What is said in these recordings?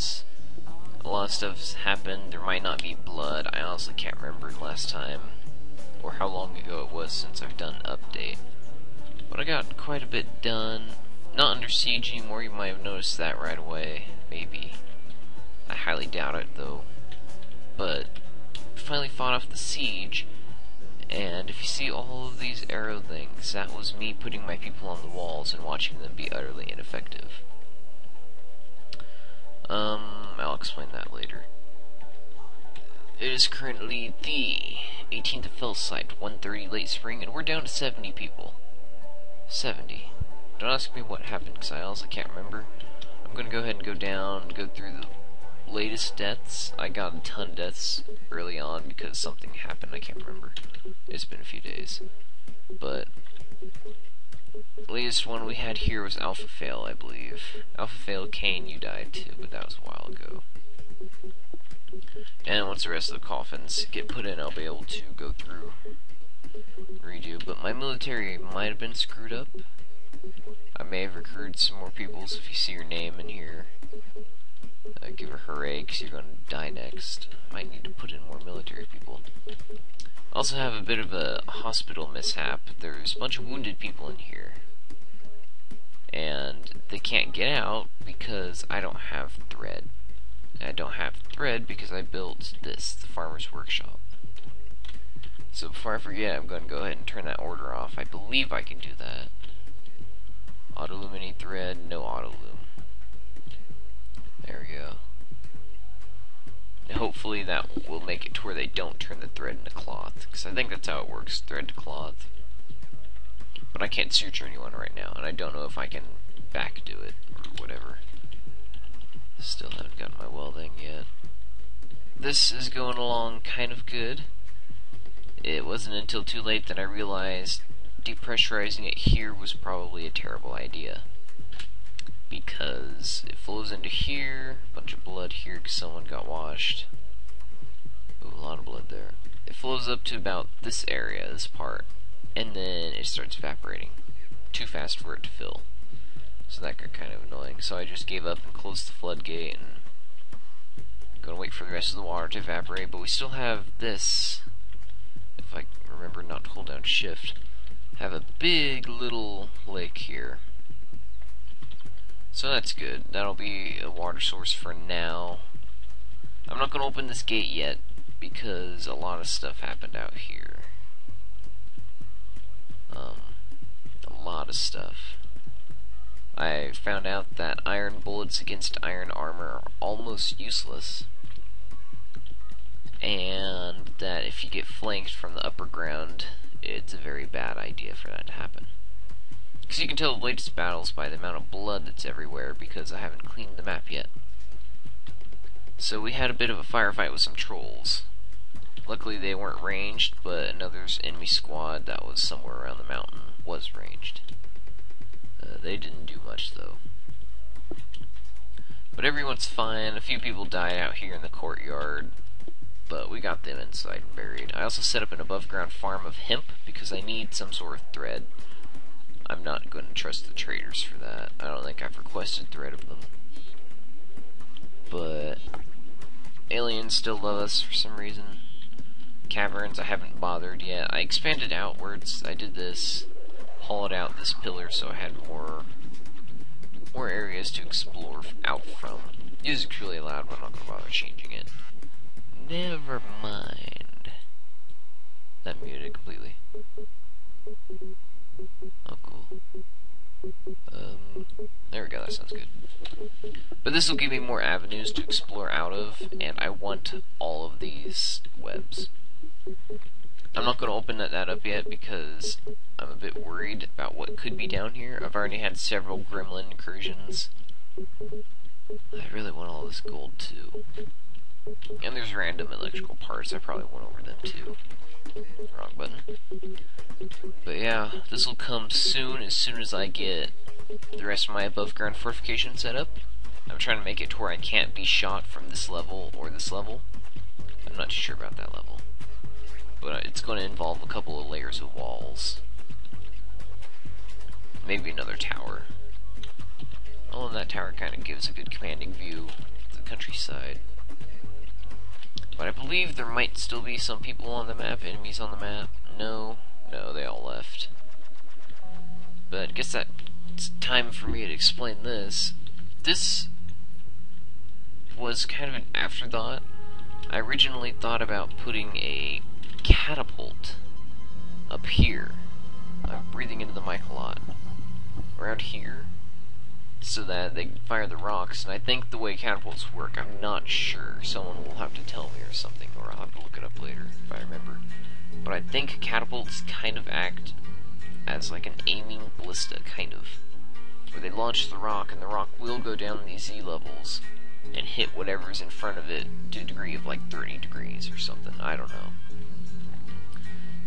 because a lot of stuff's happened. There might not be blood. I honestly can't remember the last time or how long ago it was since I've done an update. But I got quite a bit done. Not under siege anymore, you might have noticed that right away. Maybe. I highly doubt it though. But finally fought off the siege, and if you see all of these arrow things, that was me putting my people on the walls and watching them be utterly ineffective. I'll explain that later. It is currently the 18th of Fellsight, 1:30 late spring, and we're down to 70 people. 70. Don't ask me what happened, because I honestly can't remember. I'm gonna go ahead and go down and go through the latest deaths. I got a ton of deaths early on because something happened. I can't remember. It's been a few days. But the latest one we had here was Alpha Fail, I believe. Alpha Fail, Kane, you died too, but that was a while ago. And once the rest of the coffins get put in, I'll be able to go through and redo. But my military might have been screwed up. I may have recruited some more people, so if you see your name in here, give a hooray, because you're going to die next. Might need to put in more military people. Also have a bit of a hospital mishap. There's a bunch of wounded people in here, and they can't get out because I don't have thread. And I don't have thread because I built this, the farmer's workshop. So before I forget, I'm going to go ahead and turn that order off. I believe I can do that. Auto-luminate thread, no auto-loom. There we go. And hopefully that will make it to where they don't turn the thread into cloth, because I think that's how it works, thread to cloth. But I can't suture anyone right now, and I don't know if I can back do it, or whatever. Still haven't gotten my welding yet. This is going along kind of good. It wasn't until too late that I realized depressurizing it here was probably a terrible idea, because it flows into here, a bunch of blood here because someone got washed. Ooh, a lot of blood there. It flows up to about this area, this part, and then it starts evaporating. Too fast for it to fill. So that got kind of annoying. So I just gave up and closed the floodgate and gonna wait for the rest of the water to evaporate. But we still have this, if I remember not to hold down shift, have a big little lake here. So that's good. That'll be a water source for now. I'm not going to open this gate yet because a lot of stuff happened out here. A lot of stuff. I found out that iron bullets against iron armor are almost useless, and that if you get flanked from the upper ground, it's a very bad idea for that to happen. Because you can tell the latest battles by the amount of blood that's everywhere, because I haven't cleaned the map yet. So we had a bit of a firefight with some trolls. Luckily they weren't ranged, but another enemy squad that was somewhere around the mountain was ranged. They didn't do much though. But everyone's fine. A few people died out here in the courtyard, but we got them inside and buried. I also set up an above ground farm of hemp because I need some sort of thread. I'm not going to trust the traders for that. I don't think I've requested thread of them. But aliens still love us for some reason. Caverns I haven't bothered yet. I expanded outwards. I did this, hollowed out this pillar so I had more areas to explore out from. Music's really loud, but I'm not going to bother changing it. Never mind. That muted completely. Oh, cool. There we go, that sounds good. But this will give me more avenues to explore out of, and I want all of these webs. I'm not going to open that up yet because I'm a bit worried about what could be down here. I've already had several gremlin incursions. I really want all this gold too. And there's random electrical parts. I probably went over them too. Wrong button. But yeah, this will come soon as I get the rest of my above ground fortification set up. I'm trying to make it to where I can't be shot from this level or this level. I'm not too sure about that level. But it's going to involve a couple of layers of walls. Maybe another tower. Oh, and that tower kind of gives a good commanding view of the countryside. But I believe there might still be some people on the map, enemies on the map. No, they all left. But I guess that's time for me to explain this. This was kind of an afterthought. I originally thought about putting a catapult up here. I'm breathing into the mic a lot. Around here, so that they can fire the rocks, and I think the way catapults work, I'm not sure. Someone will have to tell me or something, or I'll have to look it up later if I remember. But I think catapults kind of act as like an aiming ballista, kind of. Where they launch the rock, and the rock will go down these Z levels and hit whatever's in front of it to a degree of like 30 degrees or something. I don't know.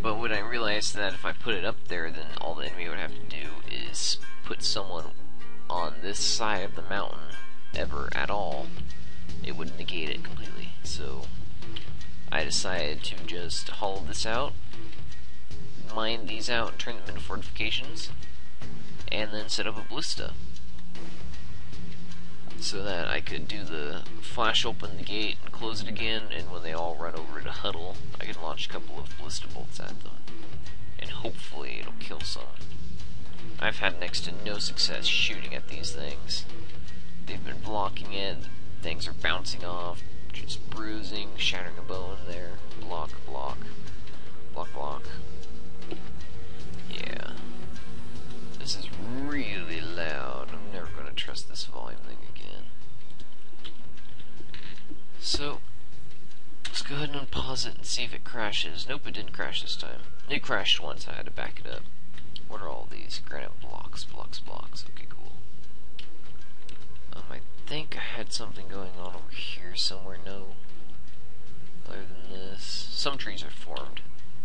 But when I realized that if I put it up there, then all the enemy would have to do is put someone on this side of the mountain ever at all, it would negate it completely. So I decided to just hollow this out, mine these out and turn them into fortifications, and then set up a ballista so that I could do the flash open the gate and close it again, and when they all run over to huddle, I can launch a couple of ballista bolts at them, and hopefully it'll kill some. I've had next to no success shooting at these things. They've been blocking it, things are bouncing off, just bruising, shattering a bone there. Block, block, block, block. Yeah. This is really loud. I'm never going to trust this volume thing again. So, let's go ahead and unpause it and see if it crashes. Nope, it didn't crash this time. It crashed once, I had to back it up. What are all these? Granite blocks, blocks, blocks. Okay, cool. I think I had something going on over here somewhere. No. Other than this. Some trees are formed.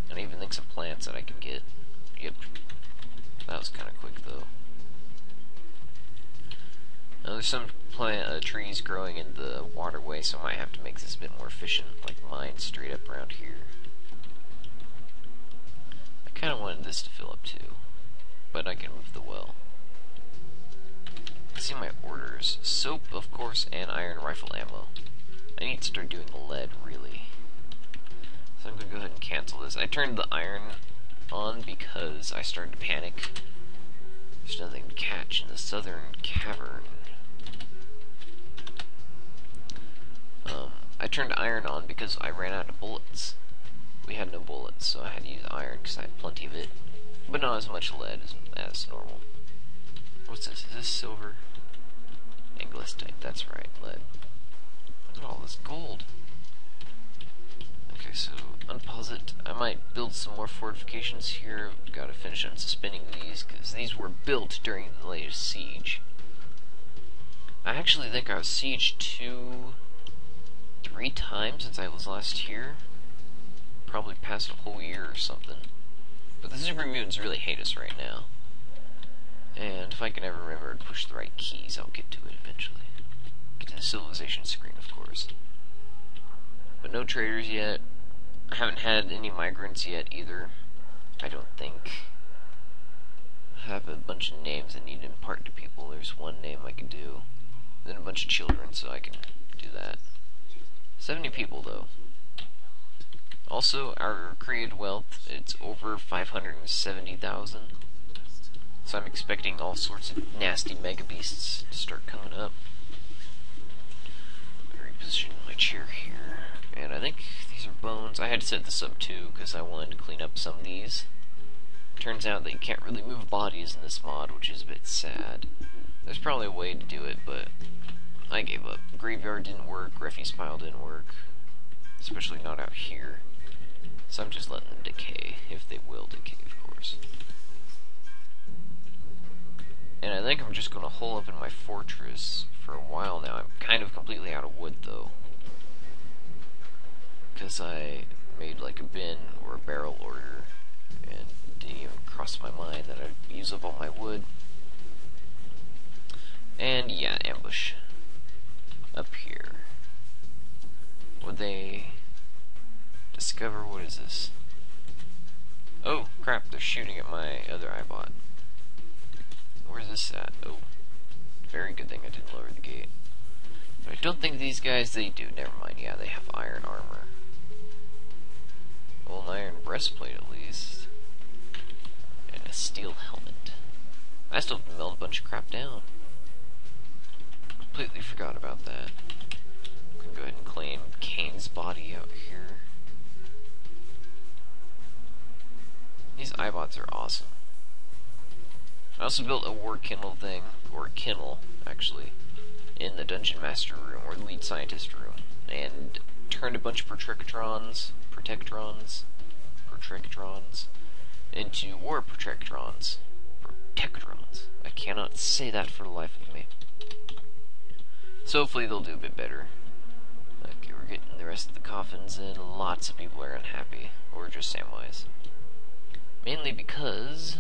And I even think some plants that I can get. Yep. That was kind of quick, though. Now, there's some trees growing in the waterway, so I might have to make this a bit more efficient, like mine straight up around here. I kind of wanted this to fill up, too. But I can move the well. Let's see my orders. Soap, of course, and iron rifle ammo. I need to start doing lead, really. So I'm going to go ahead and cancel this. I turned the iron on because I started to panic. There's nothing to catch in the southern cavern. I turned iron on because I ran out of bullets. We had no bullets, so I had to use iron because I had plenty of it. But not as much lead as normal. What's this? Is this silver? Anglistite, that's right, lead. Look at all this gold. Okay, so unpause it. I might build some more fortifications here. Gotta finish unsuspending these, because these were built during the latest siege. I actually think I was sieged 3 times since I was last here. Probably past a whole year or something. But the super mutants really hate us right now. And if I can ever remember to push the right keys, I'll get to it eventually. Get to the civilization screen, of course. But no traders yet. I haven't had any migrants yet either. I don't think. I have a bunch of names I need to impart to people. There's one name I can do. Then a bunch of children, so I can do that. 70 people, though. Also, our created wealth, it's over 570,000. So I'm expecting all sorts of nasty mega beasts to start coming up. Reposition my chair here. And I think these are bones. I had to set this up too, because I wanted to clean up some of these. Turns out that you can't really move bodies in this mod, which is a bit sad. There's probably a way to do it, but I gave up. Graveyard didn't work, refuse pile didn't work. Especially not out here. So I'm just letting them decay, if they will decay, of course. And I think I'm just going to hole up in my fortress for a while now. I'm kind of completely out of wood, though. Because I made like a bin or a barrel order, and it didn't even cross my mind that I'd use up all my wood. And yeah, ambush. Up here. Would they discover, what is this? Oh, crap, they're shooting at my other iBot. Where's this at? Oh, very good thing I didn't lower the gate. But I don't think these guys, they do. Never mind. Yeah, they have iron armor. Well, an iron breastplate at least. And a steel helmet. I still have to melt a bunch of crap down. Completely forgot about that. I'm gonna go ahead and claim Kane's body out here. These iBots are awesome. I also built a war kennel thing, or kennel, actually, in the Dungeon Master room, or Lead Scientist room, and turned a bunch of protectrons into war protectrons. I cannot say that for the life of me. So hopefully they'll do a bit better. Okay, we're getting the rest of the coffins in. Lots of people are unhappy, or just Samwise. Mainly because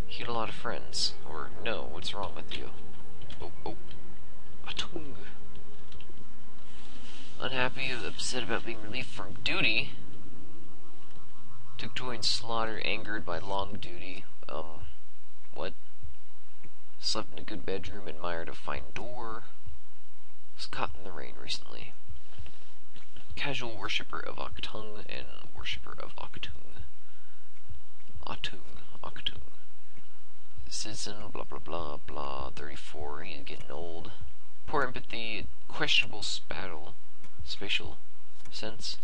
he had a lot of friends. Or, no, what's wrong with you? Oh. Atung. Unhappy, upset about being relieved from duty. Took joy in slaughter, angered by long duty. What? Slept in a good bedroom, admired a fine door. Was caught in the rain recently. Casual worshipper of Octung and worshipper of Octung. Octung. Citizen, blah blah blah blah, 34, he's getting old. Poor empathy, questionable spatial sense,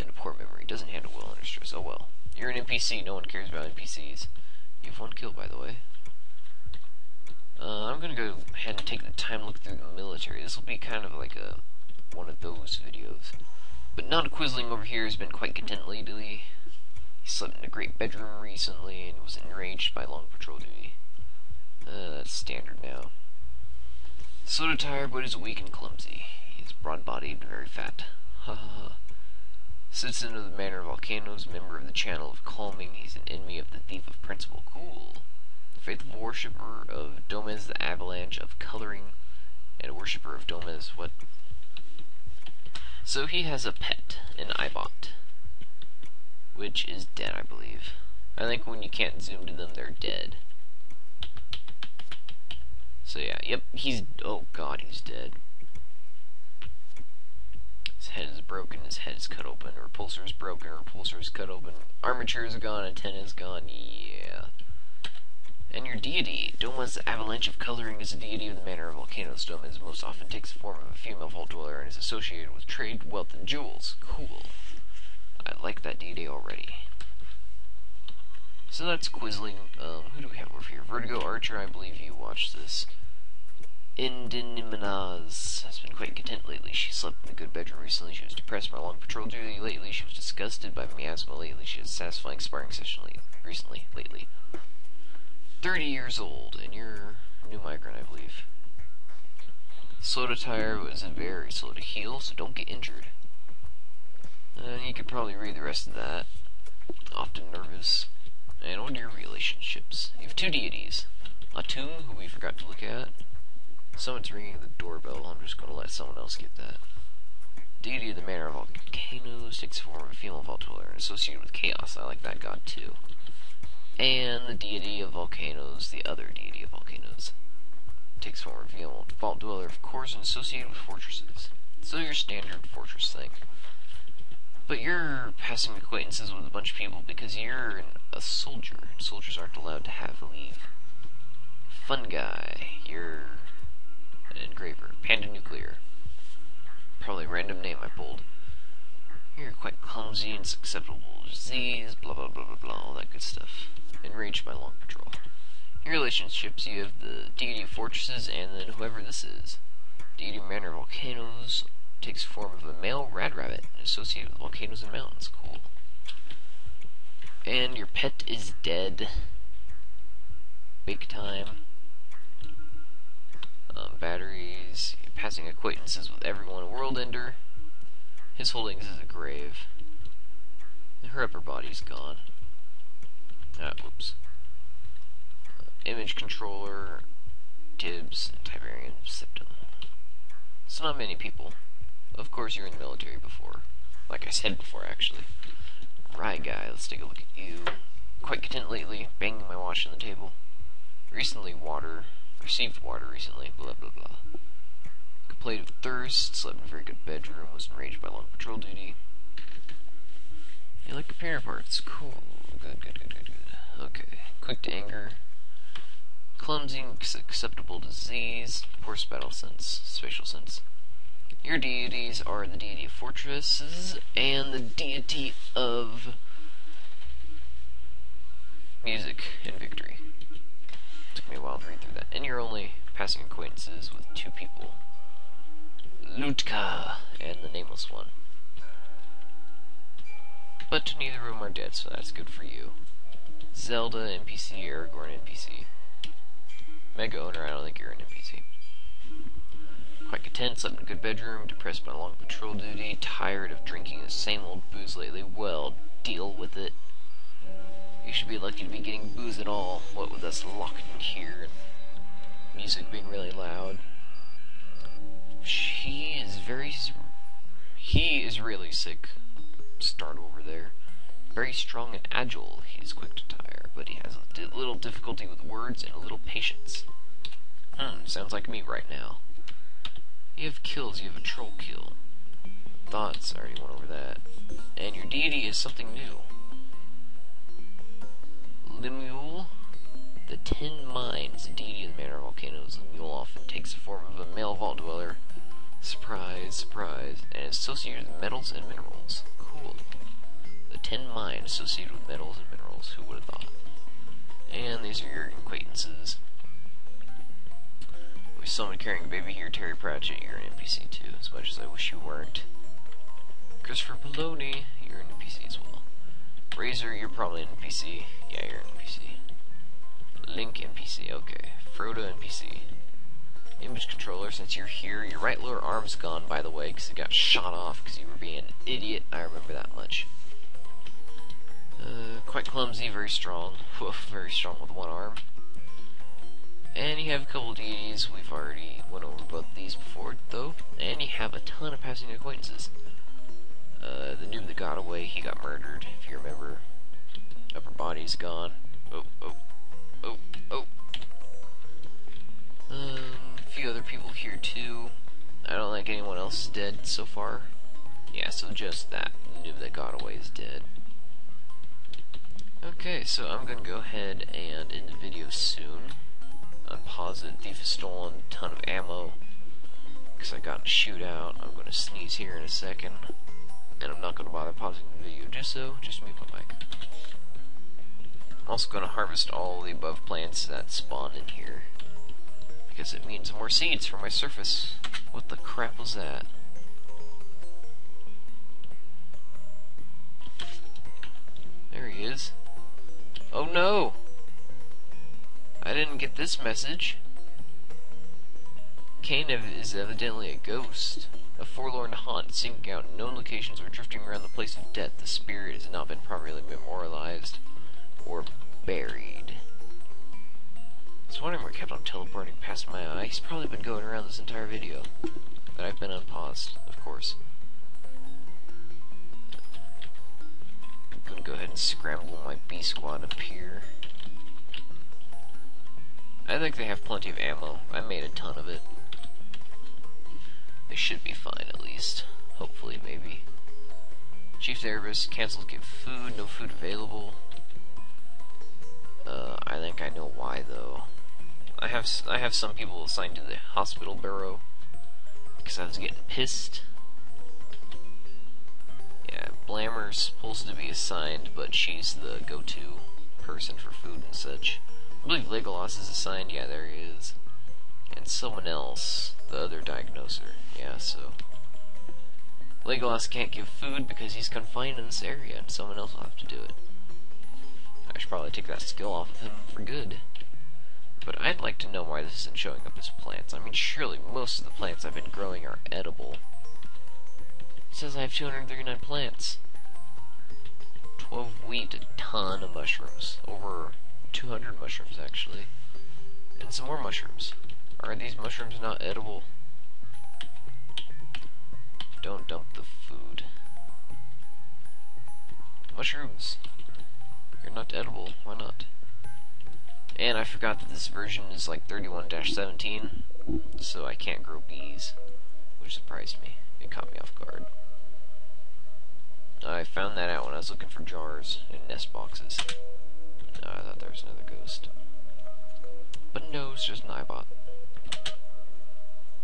and a poor memory. Doesn't handle well under stress. Oh well. You're an NPC, no one cares about NPCs. You have one kill, by the way. I'm gonna go ahead and take the time to look through the military. This will be kind of like one of those videos. But Non-Quisling over here has been quite content lately. He slept in a great bedroom recently and was enraged by long patrol duty. That's standard now. Soda tired, but is weak and clumsy. He is broad-bodied and very fat. Ha ha ha. Citizen of the Manor of Volcanoes, member of the Channel of Calming. He's an enemy of the Thief of Principle. Cool. Faithful worshipper of Domez, the Avalanche of Coloring, and a worshipper of Domez. What? So he has a pet, an iBot, which is dead, I believe. I think when you can't zoom to them, they're dead. So yeah, yep, oh god, he's dead. His head is broken, his head is cut open, repulsor is broken, repulsor is cut open, armature is gone, antenna is gone, yeah. And your deity, Doma's Avalanche of Coloring, is a deity of the Manor of Volcanoes. Doma most often takes the form of a female vault dweller and is associated with trade, wealth, and jewels. Cool. I like that deity already. So that's Quisling. Who do we have over here? Vertigo Archer, I believe you watched this. Indinimanaz has been quite content lately. She slept in a good bedroom recently. She was depressed by long patrol duty lately. She was disgusted by miasma lately. She has a satisfying sparring session lately. 30 years old, and you're a new migrant, I believe. Slow to tire, but is very slow to heal, so don't get injured. And you could probably read the rest of that. Often nervous. And what are your relationships? You have two deities. Atum, who we forgot to look at. Someone's ringing the doorbell. I'm just going to let someone else get that. Deity of the Manor of Volcanoes takes the form of a female vault dweller and associated with chaos. I like that god too. And the deity of volcanoes, the other deity of volcanoes, takes form of a female vault dweller, of course, and associated with fortresses. So your standard fortress thing. But you're passing acquaintances with a bunch of people because you're a soldier. Soldiers aren't allowed to have leave. Fun guy. You're an engraver. Panda Nuclear. Probably a random name I pulled. You're quite clumsy and susceptible to disease, blah blah blah blah blah, all that good stuff. Enraged by long patrol. In relationships, you have the deity of fortresses and then whoever this is. Deity of Manor of Volcanoes takes the form of a male rad rabbit and associated with volcanoes and mountains. Cool. And your pet is dead. Big time. Batteries. You're passing acquaintances with everyone. A world ender. His holdings is a grave. And her upper body's gone. Whoops. Image controller. Tibbs. Tiberian septum. So not many people. Of course you're in the military before. Like I said before, actually. Right, guy, let's take a look at you. Quite content lately, banging my watch on the table. Received water recently, blah blah blah. Complained of thirst, slept in a very good bedroom, was enraged by long patrol duty. You like computer parts? Cool. Good. Okay. Quick to anger. Clumsy, acceptable disease. Poor spatial sense. Your deities are the deity of fortresses and the deity of music and victory. Took me a while to read through that. And you're only passing acquaintances with 2 people. Lutka and the nameless one. But neither of them are dead, so that's good for you. Zelda NPC, Aragorn NPC. Mega owner, I don't think you're an NPC. Quite content, slept in a good bedroom, depressed by long patrol duty, tired of drinking the same old booze lately. Well, deal with it. You should be lucky to be getting booze at all, what with us locked in here and music being really loud. He is really sick. Start over there. Very strong and agile. He's quick to tire, but he has a little difficulty with words and a little patience. Sounds like me right now. You have kills, you have a troll kill. Thoughts, I already went over that. And your deity is something new. Lemuel, the 10 Mines, deity of the Manor of Volcanoes. Lemuel often takes the form of a male vault dweller. Surprise, and is associated with metals and minerals. Cool. The 10 Mines associated with metals and minerals. Who would have thought? And these are your acquaintances. We saw someone carrying a baby here. Terry Pratchett, you're an NPC too, as much as I wish you weren't. Christopher Poloni, you're an NPC as well. Razor, you're probably an NPC. Yeah, you're an NPC. Link NPC, okay. Frodo NPC. Image controller, since you're here, your right lower arm's gone, by the way, because it got shot off because you were being an idiot. I remember that much. Quite clumsy, very strong. Woof, very strong with one arm. And you have a couple deities. We've already went over both these before, though. And you have a ton of passing acquaintances. The noob that got away, he got murdered, if you remember. Upper body's gone. A few other people here too. I don't think anyone else is dead so far. Yeah, so just that noob that got away is dead. Okay, so I'm gonna go ahead and end the video soon. Unpause it. Thief has stolen a ton of ammo because I got in a shootout. I'm gonna sneeze here in a second, and I'm not gonna bother pausing the video just mute my mic. I'm also gonna harvest all the above plants that spawn in here, because it means more seeds for my surface. What the crap was that? There he is. Oh no! I didn't get this message. Kane is evidently a ghost. A forlorn haunt, sinking out in known locations or drifting around the place of death. The spirit has not been properly memorialized or buried. I was wondering where it kept on teleporting past my eye. He's probably been going around this entire video. But I've been unpaused, of course. I'm gonna go ahead and scramble my B squad up here. I think they have plenty of ammo. I made a ton of it. They should be fine, at least. Hopefully, maybe. Chief Therapist cancels give food. No food available. I think I know why, though. I have some people assigned to the hospital bureau because I was getting pissed. Yeah, Blammer's supposed to be assigned, but she's the go-to person for food and such. I believe Legolas is assigned. Yeah, there he is. And someone else, the other diagnoser. Yeah, so Legolas can't give food because he's confined in this area, and someone else will have to do it. I should probably take that skill off of him for good. But I'd like to know why this isn't showing up as plants. I mean, surely most of the plants I've been growing are edible. It says I have 239 plants. 12 wheat, a ton of mushrooms. Over 200 mushrooms, actually. And some more mushrooms. Are these mushrooms not edible? Don't dump the food. Mushrooms. You're not edible. Why not? And I forgot that this version is like 31-17, so I can't grow bees, which surprised me. It caught me off guard. I found that out when I was looking for jars and nest boxes. I thought there was another ghost. But no, it's just an iBot.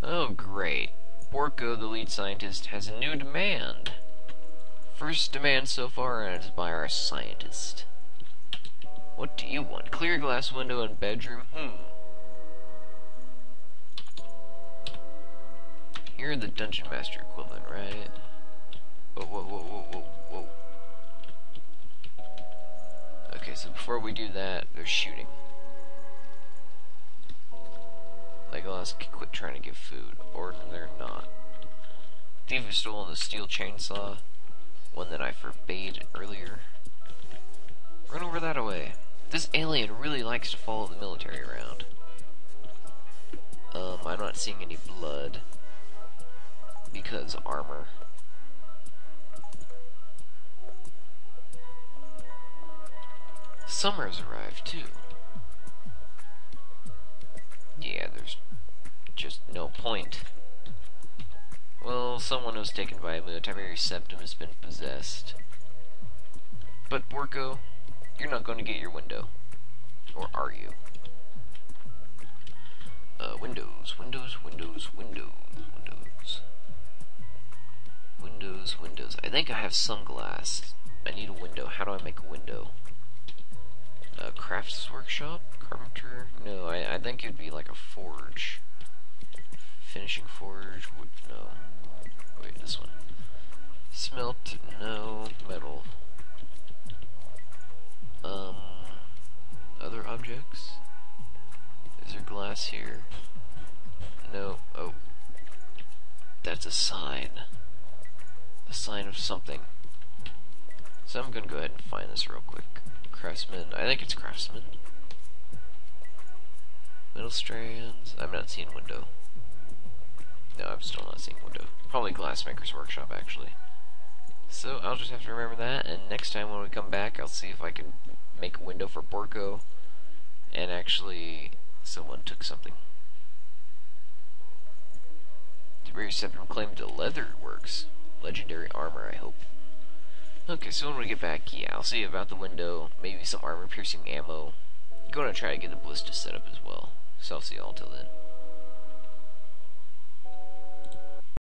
Oh, great. Borko, the lead scientist, has a new demand. First demand so far, and it's by our scientist. What do you want? Clear glass window and bedroom? You're the Dungeon Master equivalent, right? Whoa, whoa, whoa, whoa, whoa, whoa. Okay, so before we do that, there's shooting. Legolas, quit trying to give food, or they're not. Thief has stolen the steel chainsaw, one that I forbade earlier. Run over that away. This alien really likes to follow the military around. I'm not seeing any blood, because armor. Summer has arrived, too. Yeah, there's just no point. Well, someone was taken by a Tiberius septum has been possessed. But, Borko, you're not going to get your window. Or are you? Windows, windows, windows, windows, windows. Windows, windows. I think I have sunglass. I need a window. How do I make a window? Crafts workshop? Carpenter? No, I think it'd be like a forge. Finishing forge? Wood? No. Wait, this one. Smelt? No. Metal. Other objects? Is there glass here? No. Oh. That's a sign. A sign of something. So I'm gonna go ahead and find this real quick. Craftsman. I think it's craftsman. Metal strands. I'm not seeing window. No, I'm still not seeing window. Probably glassmaker's workshop, actually. So I'll just have to remember that, and next time when we come back, I'll see if I can make a window for Borko. And actually, someone took something. Tiberius septum claimed the leather works. Legendary armor, I hope. Okay, so when we get back, yeah, I'll see about the window, maybe some armor-piercing ammo. I'm gonna try to get the ballista set up as well. So I'll see y'all till then.